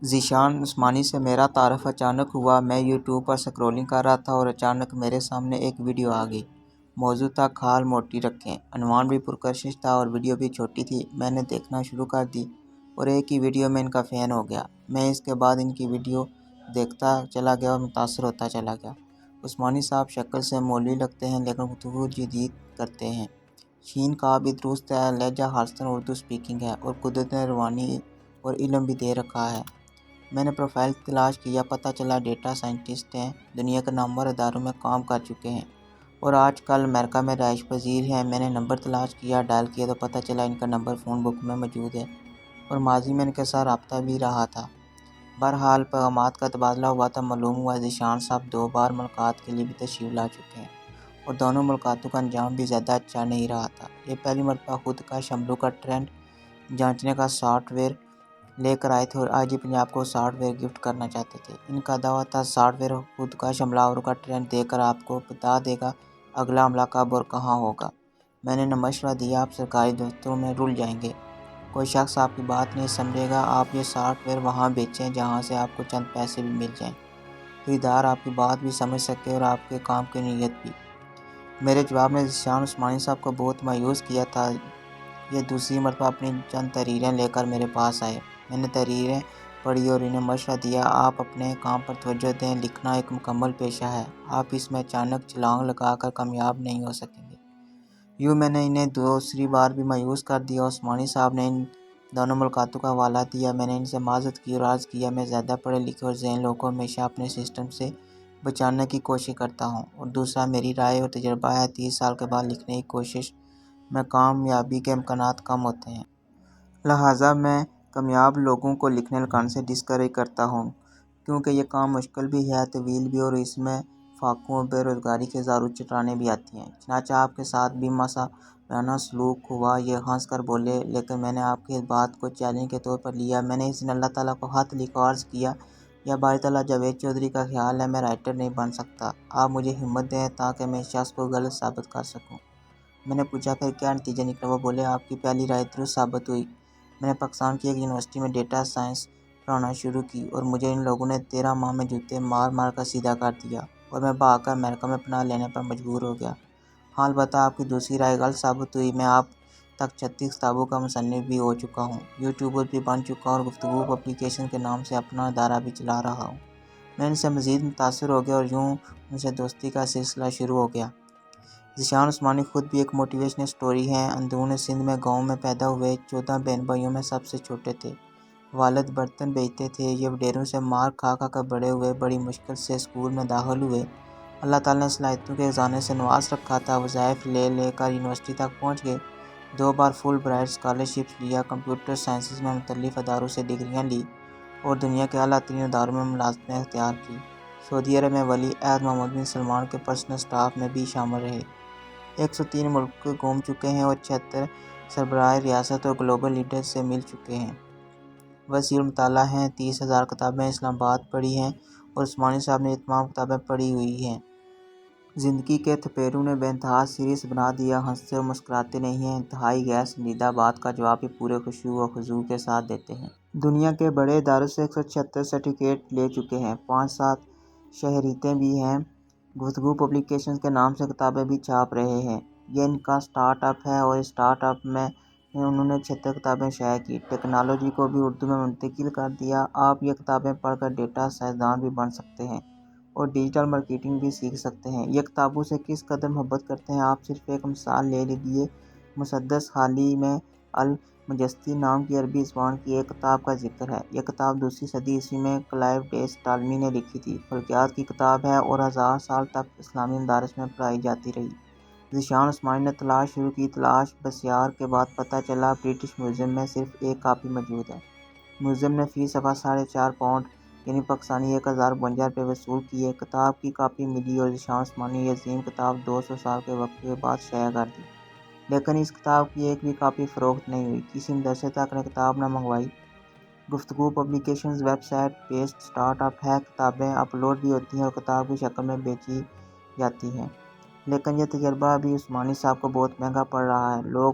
ذیشان عثمانی سے میرا تعارف اچانک ہوا۔ میں یوٹیوب پر سکرولنگ کر رہا تھا اور اچانک میرے سامنے ایک ویڈیو آ گئی۔ موضوع تھا کھال موٹی رکھیں۔ عنوان بھی پرکشش تھا اور ویڈیو بھی چھوٹی تھی۔ میں نے دیکھنا شروع کر دی اور ایک ہی ویڈیو میں ان کا فین ہو گیا۔ میں اس کے بعد ان کی ویڈیو دیکھتا چلا گیا اور متاثر ہوتا چلا گیا۔ عثمانی صاحب شکل سے مولوی لگتے ہیں لیکن گفتگو جدید کرتے ہیں۔ شین کا بھی درست ہے، لہجہ خالصتاً اردو سپیکنگ ہے اور قدرت نے روانی اور علم بھی دے رکھا ہے۔ میں نے پروفائل تلاش کیا، پتہ چلا ڈیٹا سائنٹسٹ ہیں، دنیا کے نامور اداروں میں کام کر چکے ہیں اور آج کل امریکہ میں رہائش پذیر ہیں۔ میں نے نمبر تلاش کیا، ڈائل کیا تو پتہ چلا ان کا نمبر فون بک میں موجود ہے اور ماضی میں ان کے ساتھ رابطہ بھی رہا تھا۔ بہرحال پیغامات کا تبادلہ ہوا تھا۔ معلوم ہوا ذیشان صاحب 2 بار ملاقات کے لیے بھی تشریف لا چکے ہیں اور دونوں ملاقاتوں کا انجام بھی زیادہ اچھا نہیں رہا تھا۔ یہ پہلی مرتبہ خود کش حملوں کا ٹرینڈ جانچنے کا سافٹ ویئر لے کر آئے تھے اور آج پنجاب کو سافٹ ویئر گفٹ کرنا چاہتے تھے۔ ان کا دعویٰ تھا سافٹ ویئر خود کش حملہ آوروں کا ٹرینڈ دیکھ کر آپ کو بتا دے گا اگلا حملہ کب اور کہاں ہوگا۔ میں نے مشورہ دیا آپ سرکاری دفتروں میں رل جائیں گے، کوئی شخص آپ کی بات نہیں سمجھے گا۔ آپ یہ سافٹ ویئر وہاں بیچیں جہاں سے آپ کو چند پیسے بھی مل جائیں، خریدار آپ کی بات بھی سمجھ سکے اور آپ کے کام کی نیت بھی۔ میرے جواب نے ذیشان عثمانی صاحب کو بہت مایوس کیا تھا۔ یہ دوسری مرتبہ اپنی چند تحریریں لے کر میرے پاس آئے۔ میں نے تحریریں پڑھی اور انہیں مشورہ دیا، آپ اپنے کام پر توجہ دیں، لکھنا ایک مکمل پیشہ ہے، آپ اس میں اچانک چھلانگ لگا کر کامیاب نہیں ہو سکیں گے۔ یوں میں نے انہیں دوسری بار بھی مایوس کر دیا۔ عثمانی صاحب نے ان دونوں ملاقاتوں کا حوالہ دیا۔ میں نے ان سے معذرت کی اور عرض کیا میں زیادہ پڑھے لکھے اور ذہین لوگوں کو ہمیشہ اپنے سسٹم سے بچانے کی کوشش کرتا ہوں اور دوسرا میری رائے اور تجربہ ہے 30 سال کے بعد لکھنے کی کوشش میں کامیابی کے امکانات کم ہوتے ہیں، لہٰذا میں کامیاب لوگوں کو لکھنے لکھانے سے ڈسکریج کرتا ہوں کیونکہ یہ کام مشکل بھی ہے، طویل بھی، اور اس میں فاقوں اور بے روزگاری کے زارو چٹانیں بھی آتی ہیں۔ چنانچہ آپ کے ساتھ بھی مسالانہ سلوک ہوا۔ یہ ہنس کر بولے، لیکن میں نے آپ کی اس بات کو چیلنج کے طور پر لیا۔ میں نے اس دن اللہ تعالیٰ کو خط لکھا اور عرض کیا یا باری تعالیٰ جاوید چودھری کا خیال ہے میں رائٹر نہیں بن سکتا، آپ مجھے ہمت دیں تاکہ میں اس شخص کو غلط ثابت کر سکوں۔ میں نے پوچھا پھر کیا نتیجہ نکلا؟ وہ بولے آپ کی پہلی رائے درست ثابت ہوئی۔ میں نے پاکستان کی ایک یونیورسٹی میں ڈیٹا سائنس پڑھانا شروع کی اور مجھے ان لوگوں نے 13 ماہ میں جوتے مار مار کر سیدھا کر دیا اور میں بھاگ کر امریکہ میں پناہ لینے پر مجبور ہو گیا۔ ہاں البتہ آپ کی دوسری رائے غلط ثابت ہوئی۔ میں اب تک 36 کتابوں کا مصنف بھی ہو چکا ہوں، یوٹیوبر بھی بن چکا ہوں اور گفتگو پبلیکیشن کے نام سے اپنا ادارہ بھی چلا رہا ہوں۔ میں ان سے مزید متاثر ہو گیا اور یوں ان سے دوستی کا سلسلہ شروع ہو گیا۔ ذیشان عثمانی خود بھی ایک موٹیویشنل سٹوری ہیں۔ اندرون سندھ میں گاؤں میں پیدا ہوئے، 14 بہن بھائیوں میں سب سے چھوٹے تھے۔ والد برتن بیچتے تھے۔ یہ وڈیروں سے مار کھا کھا کر بڑے ہوئے، بڑی مشکل سے اسکول میں داخل ہوئے۔ اللہ تعالیٰ نے صلاحیتوں کے خزانے سے نواز رکھا تھا، وظائف لے لے کر یونیورسٹی تک پہنچ گئے، 2 بار فل برائٹ اسکالرشپس لیا، کمپیوٹر سائنسز میں مختلف اداروں سے ڈگریاں لی اور دنیا کے اعلیٰ ترین اداروں میں ملازمتیں اختیار کی۔ سعودی عرب میں ولی عہد محمد بن سلمان کے پرسنل سٹاف میں بھی شامل رہے۔ 103 ملک گھوم چکے ہیں اور 76 سربراہ ریاست اور گلوبل لیڈرز سے مل چکے ہیں۔ وسیع المطالعہ ہیں، 30,000 کتابیں اسلام آباد پڑھی ہیں اور عثمانی صاحب نے یہ تمام کتابیں پڑھی ہوئی ہیں۔ زندگی کے تھپیڑوں نے بے انتہا سیریس بنا دیا، ہنستے اور مسکراتے نہیں ہیں، انتہائی غیر سنجیدہ بات کا جواب بھی پورے خشوع و خضوع کے ساتھ دیتے ہیں۔ دنیا کے بڑے اداروں سے 176 سرٹیفکیٹ لے چکے ہیں، 5-7 شہریتیں بھی ہیں، گفتگو پبلیکیشنز کے نام سے کتابیں بھی چھاپ رہے ہیں۔ یہ ان کا سٹارٹ اپ ہے اور اس سٹارٹ اپ میں انہوں نے 76 کتابیں شائع کی، ٹیکنالوجی کو بھی اردو میں منتقل کر دیا۔ آپ یہ کتابیں پڑھ کر ڈیٹا سائنسدان بھی بن سکتے ہیں اور ڈیجیٹل مارکیٹنگ بھی سیکھ سکتے ہیں۔ یہ کتابوں سے کس قدر محبت کرتے ہیں آپ صرف ایک مثال لے لیجیے۔ مسدس حال ہی میں المجسطی نام کی عربی زبان کی ایک کتاب کا ذکر ہے۔ یہ کتاب 2ویں صدی عیسوی میں کلائیو ڈیس ٹالمی نے لکھی تھی۔ فلکیات کی کتاب ہے اور 1000 سال تک اسلامی مدارس میں پڑھائی جاتی رہی۔ ذیشان عثمانی نے تلاش شروع کی، تلاش بسیار کے بعد پتہ چلا برٹش میوزیم میں صرف ایک کاپی موجود ہے۔ میوزیم نے فی صفحہ 4.5 پاؤنڈ یعنی پاکستانی 1052 روپے وصول کیے۔ کتاب کی کاپی ملی اور ذیشان عثمانی نے یہ عظیم کتاب 200 سال کے وقفے کے بعد شائع کر دی، لیکن اس کتاب کی ایک بھی کاپی فروخت نہیں ہوئی، کسی مدرسے تک نے کتاب نہ منگوائی۔ Guftagu publications website based startup ہے، کتابیں اپلوڈ بھی ہوتی ہیں اور کتاب کی شکل میں بیچی جاتی ہیں، لیکن یہ تجربہ ابھی عثمانی صاحب کو بہت مہنگا پڑ رہا ہے۔ لوگ